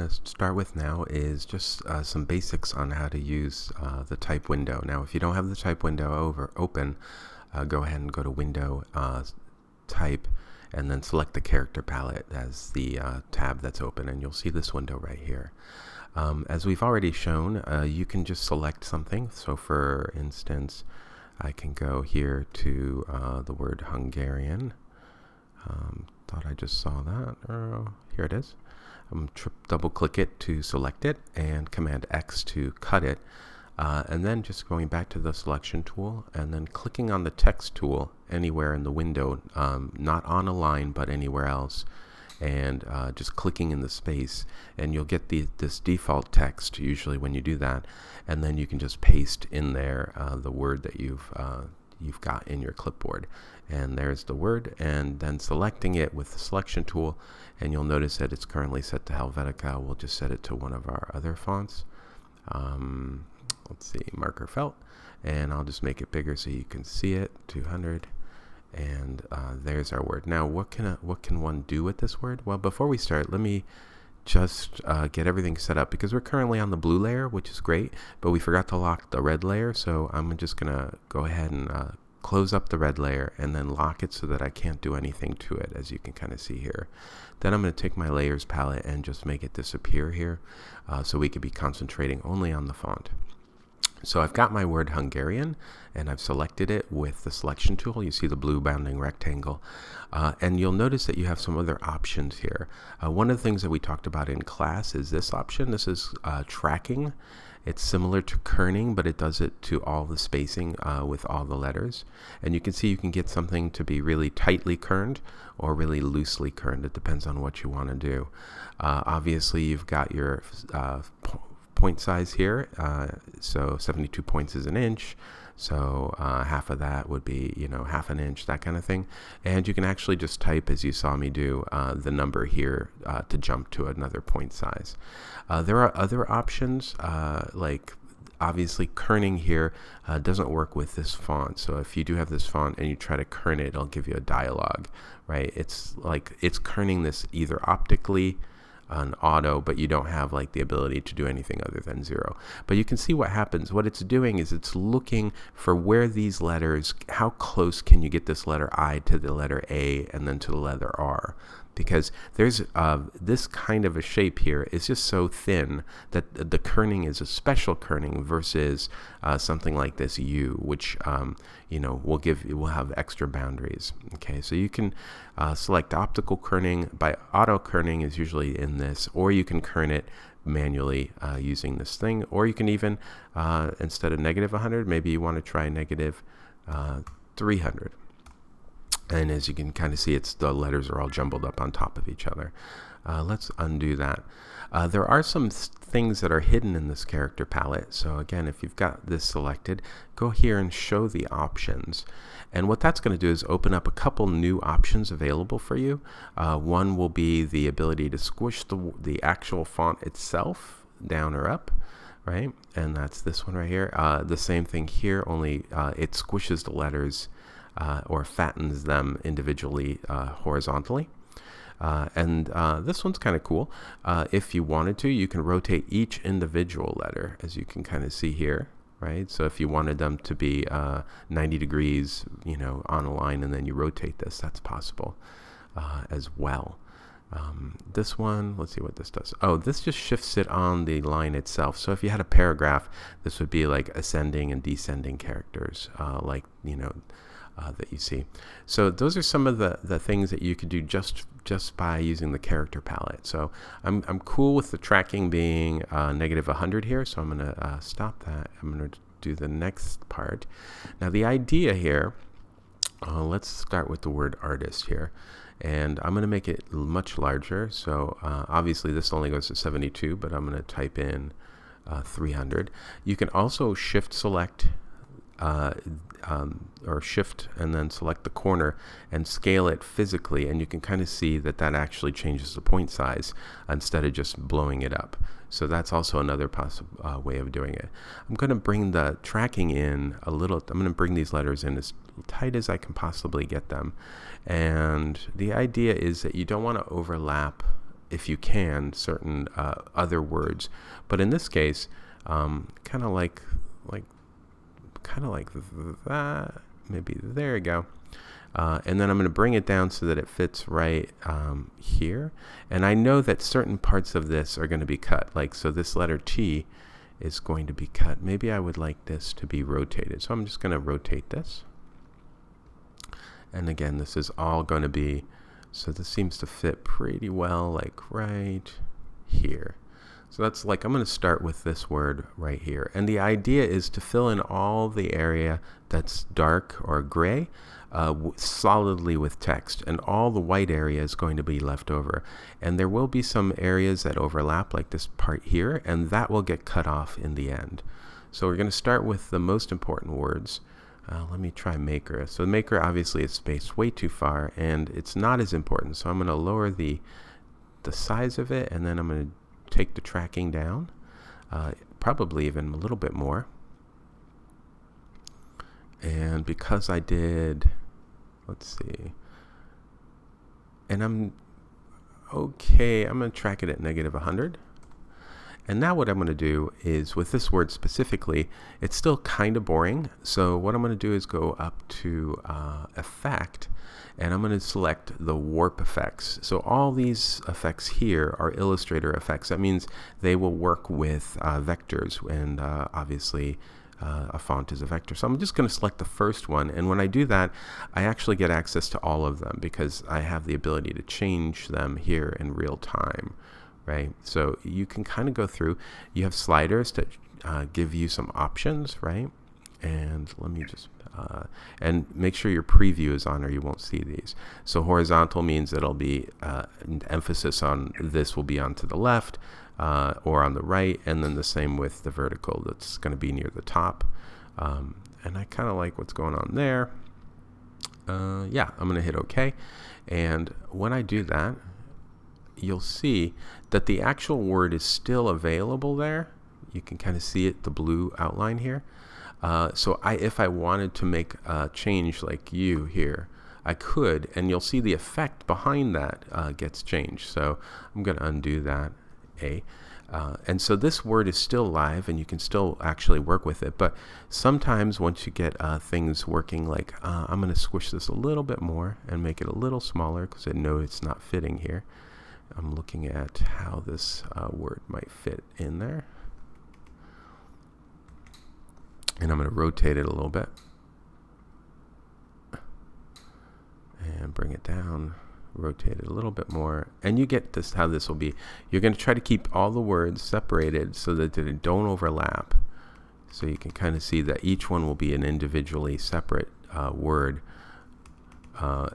to start with now is just some basics on how to use the type window. Now, if you don't have the type window open, go ahead and go to Window, Type, and then select the character palette as the tab that's open, and you'll see this window right here. As we've already shown, you can just select something. So for instance, I can go here to the word Hungarian. Thought I just saw that. Here it is. Double click it to select it, and Command X to cut it. And then just going back to the selection tool and then clicking on the text tool anywhere in the window, not on a line but anywhere else, and just clicking in the space, and you'll get this default text usually when you do that, and then you can just paste in there the word that you've got in your clipboard, and there's the word, and then selecting it with the selection tool, and you'll notice that it's currently set to Helvetica. We'll just set it to one of our other fonts. Let's see, Marker Felt, and I'll just make it bigger so you can see it, 200, and there's our word. Now, what can one do with this word? Well, before we start, let me just get everything set up, because we're currently on the blue layer, which is great, but we forgot to lock the red layer, so I'm just gonna go ahead and close up the red layer and then lock it so that I can't do anything to it, as you can kind of see here. Then I'm going to take my layers palette and just make it disappear here, so we could be concentrating only on the font. So I've got my word Hungarian, and I've selected it with the selection tool. You see the blue bounding rectangle, and you'll notice that you have some other options here. One of the things that we talked about in class is this option. This is tracking. It's similar to kerning, but it does it to all the spacing with all the letters. And you can see you can get something to be really tightly kerned or really loosely kerned. It depends on what you want to do. Obviously, you've got your point size here, so 72 points is an inch, so half of that would be, half an inch, that kind of thing. And you can actually just type, as you saw me do, the number here to jump to another point size. There are other options, like obviously kerning here doesn't work with this font. So if you do have this font and you try to kern it, it'll give you a dialog, right? It's like it's kerning this either optically on auto, but you don't have like the ability to do anything other than 0. But you can see what happens. What it's doing is it's looking for where these letters, how close can you get this letter I to the letter A and then to the letter R. Because there's this kind of a shape here is just so thin that the kerning is a special kerning versus something like this U, which will have extra boundaries. Okay, so you can select optical kerning. By auto kerning is usually in this, or you can kern it manually using this thing, or you can even instead of negative 100, maybe you want to try negative 300. And as you can kind of see, the letters are all jumbled up on top of each other. Let's undo that. There are some things that are hidden in this character palette. So again, if you've got this selected, go here and show the options. And what that's going to do is open up a couple new options available for you. One will be the ability to squish the actual font itself down or up, right? And that's this one right here. The same thing here, only it squishes the letters or fattens them individually horizontally. And this one's kind of cool. If you wanted to, you can rotate each individual letter, as you can kind of see here, right? So if you wanted them to be 90 degrees, on a line, and then you rotate this, that's possible as well. This one, let's see what this does. Oh, this just shifts it on the line itself. So if you had a paragraph, this would be like ascending and descending characters, that you see. So those are some of the things that you could do just by using the character palette. So I'm cool with the tracking being negative 100 here, so I'm going to stop that. I'm going to do the next part. Now the idea here, let's start with the word artist here, and I'm going to make it much larger. So obviously this only goes to 72, but I'm going to type in 300. You can also shift select or shift and then select the corner and scale it physically, and you can kind of see that actually changes the point size instead of just blowing it up. So that's also another possible way of doing it. I'm going to bring the tracking in a little. I'm going to bring these letters in as tight as I can possibly get them, and the idea is that you don't want to overlap if you can, certain other words. But in this case, kind of like that. Maybe there you go. And then I'm going to bring it down so that it fits right here. And I know that certain parts of this are going to be cut. Like, so this letter T is going to be cut. Maybe I would like this to be rotated. So I'm just going to rotate this. And again, this is all going to be, so this seems to fit pretty well, like right here. So that's like, I'm going to start with this word right here. And the idea is to fill in all the area that's dark or gray solidly with text, and all the white area is going to be left over. And there will be some areas that overlap, like this part here, and that will get cut off in the end. So we're going to start with the most important words. Let me try maker. So maker obviously is spaced way too far, and it's not as important. So I'm going to lower the size of it, and then I'm going to take the tracking down, probably even a little bit more. And because I did, let's see, and I'm okay, I'm going to track it at -100. And now what I'm going to do is, with this word specifically, it's still kind of boring. So what I'm going to do is go up to Effect, and I'm going to select the Warp effects. So all these effects here are Illustrator effects. That means they will work with vectors, and obviously a font is a vector. So I'm just going to select the first one, and when I do that, I actually get access to all of them because I have the ability to change them here in real time. Right, so you can kind of go through. You have sliders that give you some options, right? And let me just and make sure your preview is on, or you won't see these. So horizontal means it'll be an emphasis on this will be on to the left or on the right, and then the same with the vertical. That's going to be near the top. And I kind of like what's going on there. Yeah, I'm going to hit OK, and when I do that, you'll see that the actual word is still available there. You can kind of see it, the blue outline here. So if I wanted to make a change like you here, I could, and you'll see the effect behind that gets changed. So I'm going to undo that, and so this word is still live, and you can still actually work with it. But sometimes once you get things working, like I'm going to squish this a little bit more and make it a little smaller because I know it's not fitting here. I'm looking at how this word might fit in there. And I'm going to rotate it a little bit. And bring it down, rotate it a little bit more. And you get this, how this will be. You're going to try to keep all the words separated so that they don't overlap. So you can kind of see that each one will be an individually separate word.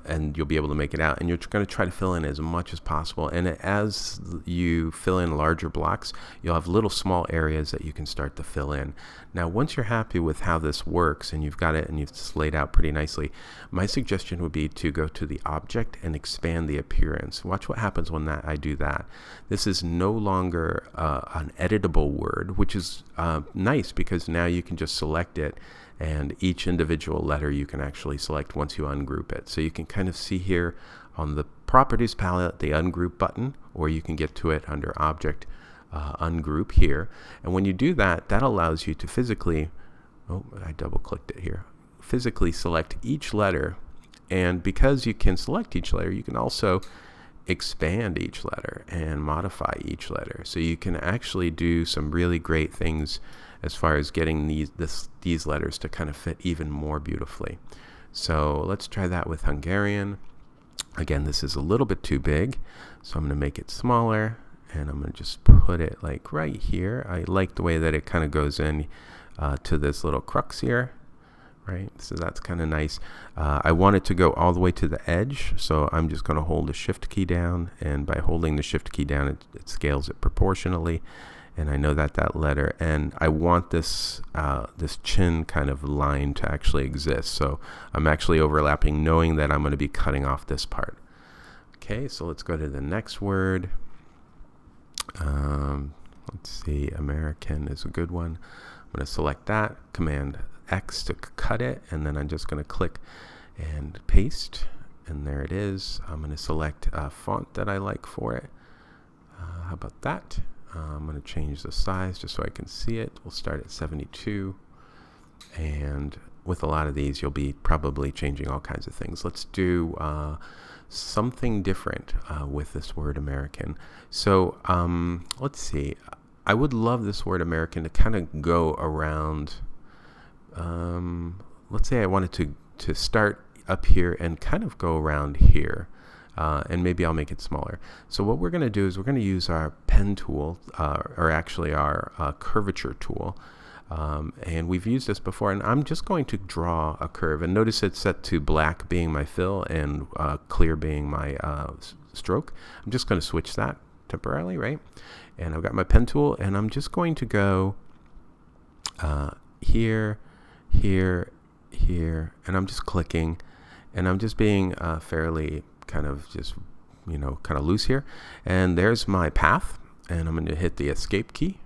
And you'll be able to make it out, and you're going to try to fill in as much as possible. And as you fill in larger blocks, you'll have little small areas that you can start to fill in. Now, once you're happy with how this works and you've got it and you've laid out pretty nicely, my suggestion would be to go to the object and expand the appearance. Watch what happens when I do that. This is no longer an editable word, which is nice because now you can just select it, and each individual letter you can actually select once you ungroup it. So you can kind of see here on the Properties palette the Ungroup button, or you can get to it under Object, Ungroup here. And when you do that, that allows you to physically, oh, I double-clicked it here, physically select each letter. And because you can select each letter, you can also expand each letter and modify each letter. So you can actually do some really great things as far as getting these letters to kind of fit even more beautifully. So let's try that with Hungarian. Again, this is a little bit too big, so I'm going to make it smaller, and I'm going to just put it like right here. I like the way that it kind of goes in to this little crux here, right? So that's kind of nice. I want it to go all the way to the edge, so I'm just going to hold the Shift key down, and by holding the Shift key down, it scales it proportionally. And I know that letter, and I want this this chin kind of line to actually exist. So I'm actually overlapping, knowing that I'm going to be cutting off this part. Okay, so let's go to the next word. Let's see, American is a good one. I'm going to select that, Command X to cut it, and then I'm just going to click and paste, and there it is. I'm going to select a font that I like for it. How about that? I'm going to change the size just so I can see it. We'll start at 72. And with a lot of these, you'll be probably changing all kinds of things. Let's do something different with this word American. So let's see. I would love this word American to kind of go around. Let's say I wanted to start up here and kind of go around here. And maybe I'll make it smaller. So what we're going to do is we're going to use our pen tool, or actually our curvature tool. And we've used this before, and I'm just going to draw a curve. And notice it's set to black being my fill and clear being my stroke. I'm just going to switch that temporarily, right? And I've got my pen tool, and I'm just going to go here, here, here, and I'm just clicking, and I'm just being fairly kind of just, kind of loose here. And there's my path, and I'm going to hit the escape key.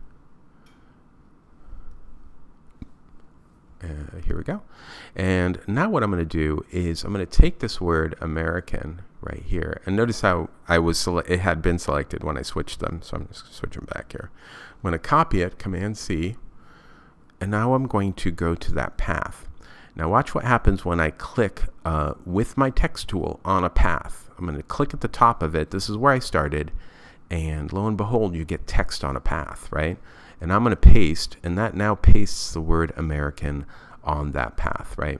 Here we go. And now what I'm going to do is I'm going to take this word American right here, and notice how it had been selected when I switched them. So I'm just switching back here. I'm going to copy it, Command C, and now I'm going to go to that path. Now watch what happens when I click with my text tool on a path. I'm going to click at the top of it. This is where I started, and lo and behold, you get text on a path, right? And I'm going to paste, and that now pastes the word American on that path, right?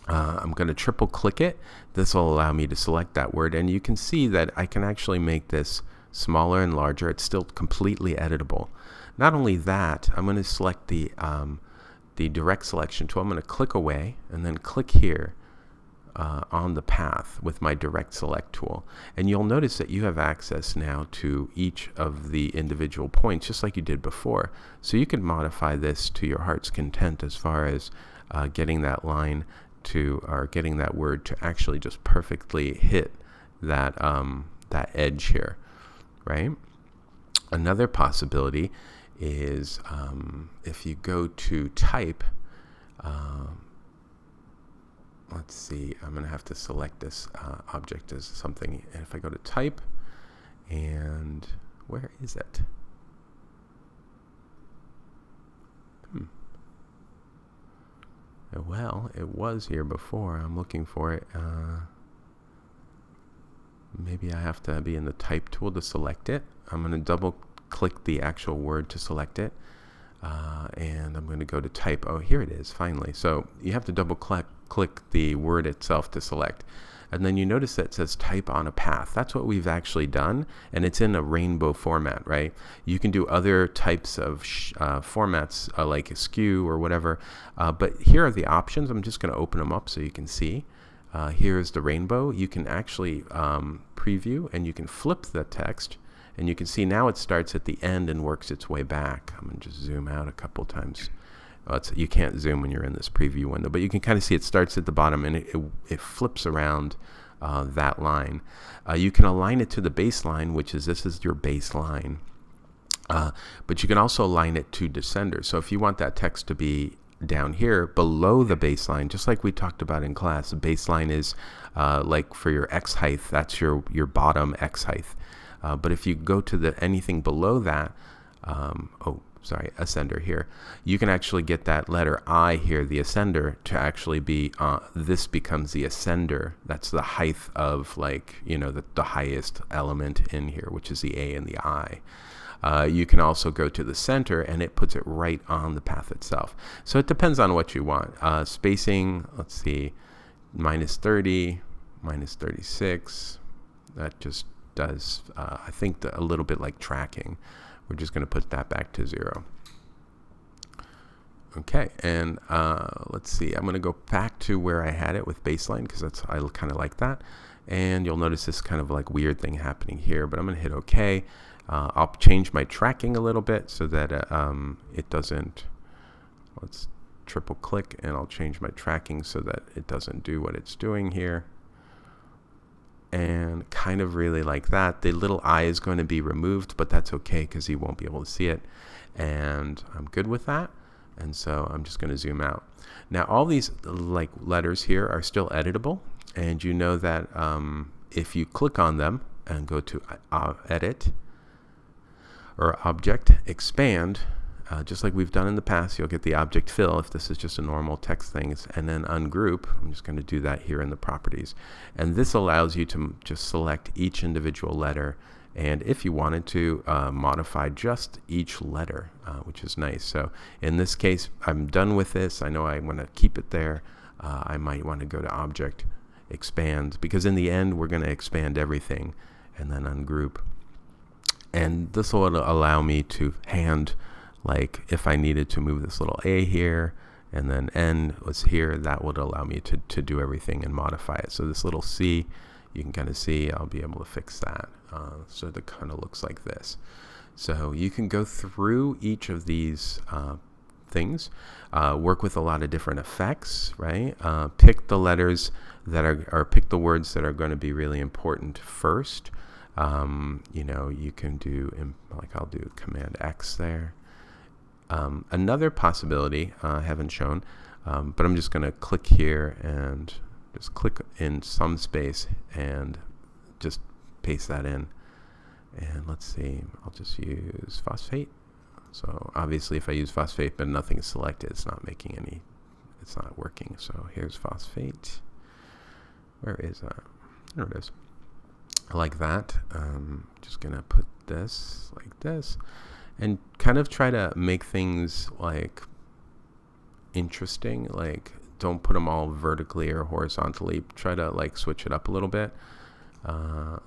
I'm going to triple click it. This will allow me to select that word, and you can see that I can actually make this smaller and larger. It's still completely editable. Not only that, I'm going to select the direct selection tool. I'm going to click away and then click here on the path with my direct select tool, and you'll notice that you have access now to each of the individual points just like you did before. So you can modify this to your heart's content as far as getting that line to, or getting that word to actually just perfectly hit that that edge here, right? Another possibility is if you go to type, let's see, I'm going to have to select this object as something. And if I go to type, and where is it? Well, it was here before. I'm looking for it. Maybe I have to be in the type tool to select it. I'm going to double click the actual word to select it. And I'm going to go to type. Oh, here it is, finally. So you have to double click the word itself to select. And then you notice that it says type on a path. That's what we've actually done, and it's in a rainbow format, right? You can do other types of formats like a skew or whatever, but here are the options. I'm just going to open them up so you can see. Here's the rainbow. You can actually preview, and you can flip the text, and you can see now it starts at the end and works its way back. I'm going to just zoom out a couple times. You can't zoom when you're in this preview window, but you can kind of see it starts at the bottom and it flips around that line. You can align it to the baseline, which is, this is your baseline, but you can also align it to descender. So if you want that text to be down here below the baseline, just like we talked about in class, the baseline is like for your X height, that's your bottom X height. But if you go to anything below that, ascender here, you can actually get that letter I here, the ascender, to actually be, this becomes the ascender. That's the height of, like, the highest element in here, which is the A and the I. You can also go to the center, and it puts it right on the path itself. So it depends on what you want. Spacing, let's see, -30, -36. That just does, I think, a little bit like tracking. We're just going to put that back to 0. Okay, and let's see. I'm going to go back to where I had it with baseline, because I kind of like that. And you'll notice this kind of like weird thing happening here, but I'm going to hit OK. I'll change my tracking a little bit so that it doesn't. Let's triple click, and I'll change my tracking so that it doesn't do what it's doing here. And kind of really like that. The little I is going to be removed, but that's okay because you won't be able to see it. And I'm good with that. And so I'm just going to zoom out. Now all these like letters here are still editable, and you know that if you click on them and go to edit, or object expand, just like we've done in the past. You'll get the object fill if this is just a normal text thing, and then ungroup. I'm just going to do that here in the properties. And this allows you to just select each individual letter, and if you wanted to, modify just each letter, which is nice. So in this case, I'm done with this. I know I want to keep it there. I might want to go to object expand, because in the end we're going to expand everything, and then ungroup. And this will allow me to hand, like if I needed to move this little A here and then N was here, that would allow me to do everything and modify it. So this little C, you can kind of see, I'll be able to fix that. So that kind of looks like this. So you can go through each of these things, work with a lot of different effects, right? Pick the letters that or pick the words that are going to be really important first. You know, you can do, like I'll do Command X there. Another possibility I haven't shown, but I'm just going to click here and just click in some space and just paste that in. And let's see, I'll just use phosphate. So obviously if I use phosphate but nothing is selected, it's not making any, it's not working. So here's phosphate. Where is that? There it is. Like that. Just gonna put this like this and kind of try to make things like interesting. Like don't put them all vertically or horizontally. Try to like switch it up a little bit.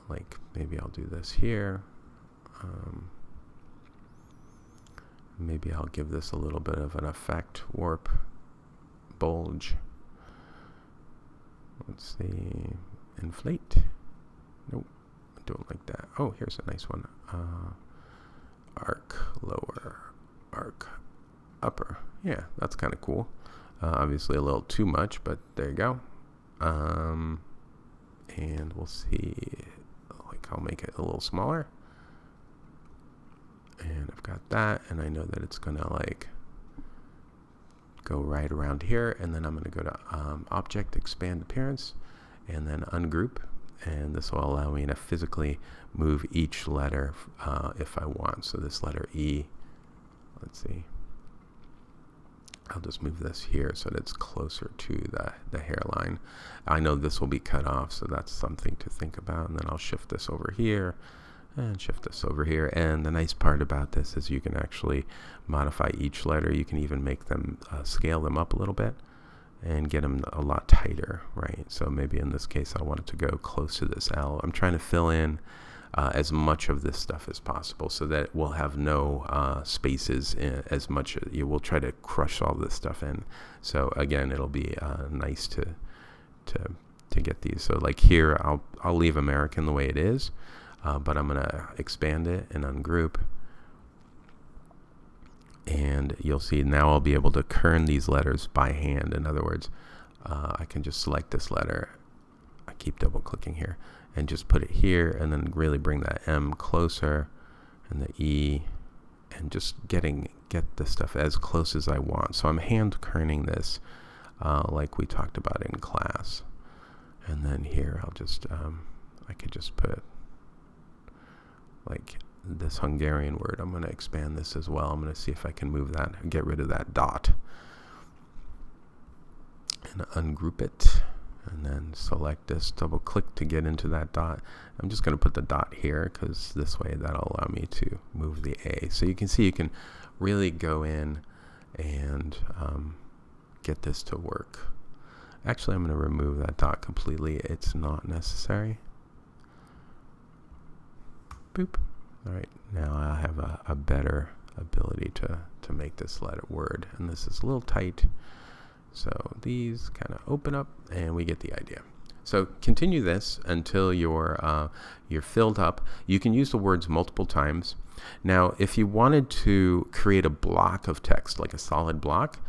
Like maybe I'll do this here. Maybe I'll give this a little bit of an effect, warp, bulge. Let's see, inflate. Nope, I don't like that. Oh, here's a nice one. Arc lower, arc upper. Yeah, that's kind of cool. Obviously a little too much, but there you go. And we'll see, like I'll make it a little smaller. And I've got that, and I know that it's gonna like go right around here, and then I'm gonna go to Object, Expand Appearance, and then Ungroup, and this will allow me to physically move each letter if I want. So this letter E, let's see, I'll just move this here so that it's closer to the hairline. I know this will be cut off, so that's something to think about. And then I'll shift this over here and shift this over here. And the nice part about this is you can actually modify each letter. You can even make them scale them up a little bit and get them a lot tighter, right? So maybe in this case I want it to go close to this L. I'm trying to fill in as much of this stuff as possible so that we'll have no spaces as much. You will try to crush all this stuff in. So again, it'll be nice to get these. So like here, I'll leave American the way it is, but I'm gonna expand it and ungroup, and you'll see now I'll be able to kern these letters by hand. In other words, I can just select this letter. I keep double clicking here and just put it here, and then really bring that M closer and the E, and just get the stuff as close as I want. So I'm hand kerning this like we talked about in class. And then here I'll just I could just put like this Hungarian word. I'm going to expand this as well. I'm going to see if I can move that and get rid of that dot, and ungroup it, and then select this, double click to get into that dot. I'm just going to put the dot here because this way that'll allow me to move the A. So you can see you can really go in and get this to work. Actually, I'm going to remove that dot completely. It's not necessary. Boop. All right, now I have a better ability to make this letter word, and this is a little tight. So these kind of open up, and we get the idea. So continue this until you're filled up. You can use the words multiple times. Now, if you wanted to create a block of text, like a solid block,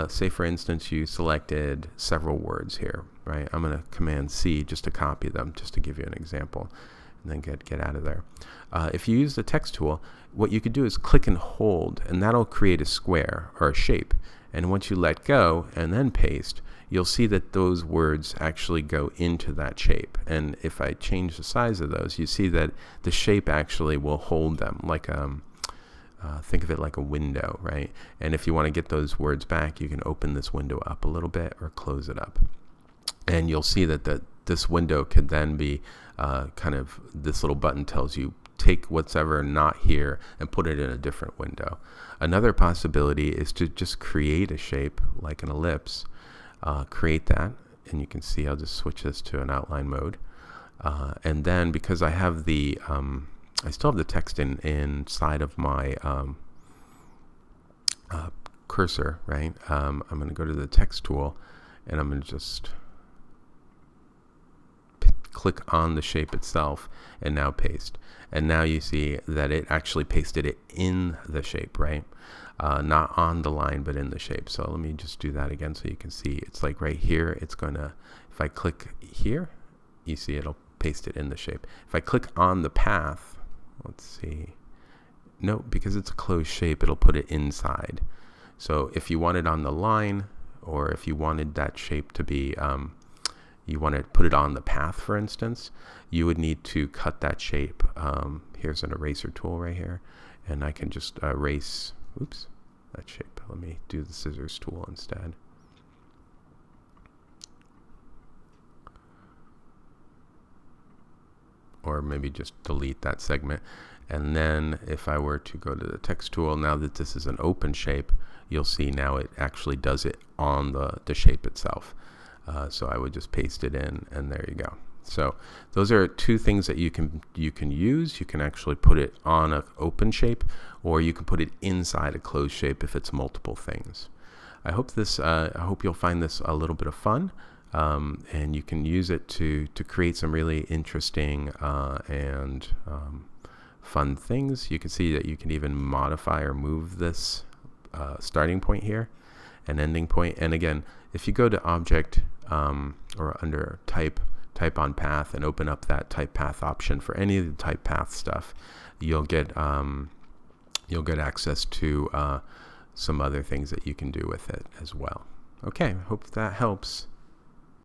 say for instance you selected several words here, right? I'm going to Command C just to copy them, just to give you an example, and then get out of there. If you use the text tool, what you could do is click and hold, and that'll create a square or a shape. And once you let go and then paste, you'll see that those words actually go into that shape. And if I change the size of those, you see that the shape actually will hold them, like think of it like a window, right? And if you want to get those words back, you can open this window up a little bit or close it up. And you'll see that this window could then be kind of, this little button tells you take what's ever not here and put it in a different window. Another possibility is to just create a shape like an ellipse, create that, and you can see I'll just switch this to an outline mode. And then because I have the I still have the text inside of my cursor, right? I'm going to go to the text tool, and I'm going to just click on the shape itself, and now paste. And now you see that it actually pasted it in the shape, right? Not on the line, but in the shape. So let me just do that again so you can see. It's like right here, it's going to, if I click here, you see it'll paste it in the shape. If I click on the path, let's see. No, because it's a closed shape, it'll put it inside. So if you want it on the line, or if you wanted that shape to be, you want to put it on the path, for instance, you would need to cut that shape. Here's an eraser tool right here, and I can just erase, oops, that shape. Let me do the scissors tool instead. Or maybe just delete that segment. And then if I were to go to the text tool, now that this is an open shape, you'll see now it actually does it on the shape itself. So I would just paste it in, and there you go. So those are two things that you can use. You can actually put it on an open shape, or you can put it inside a closed shape if it's multiple things. I hope you'll find this a little bit of fun. And you can use it to create some really interesting and fun things. You can see that you can even modify or move this starting point here and ending point. And again, if you go to Object or under Type on Path and open up that Type Path option for any of the Type Path stuff, you'll get access to some other things that you can do with it as well. Okay, hope that helps.